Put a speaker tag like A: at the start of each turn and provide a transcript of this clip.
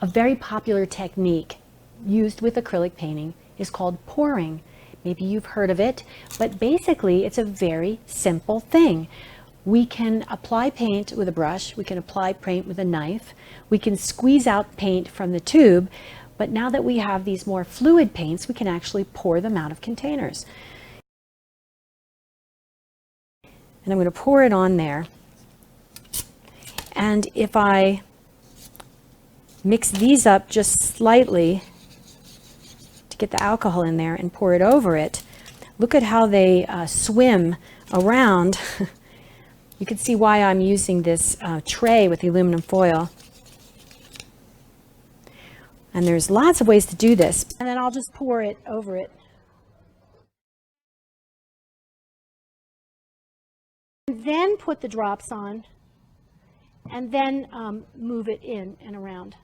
A: A very popular technique used with acrylic painting is called pouring. Maybe you've heard of it, but basically it's a very simple thing. We can apply paint with a brush, we can apply paint with a knife, we can squeeze out paint from the tube, but now that we have these more fluid paints, we can actually pour them out of containers. And I'm going to pour it on there. And if I mix these up just slightly to get the alcohol in there and pour it over it, look at how they swim around. You can see why I'm using this tray with the aluminum foil. And there's lots of ways to do this. And then I'll just pour it over it. And then put the drops on, and then move it in and around.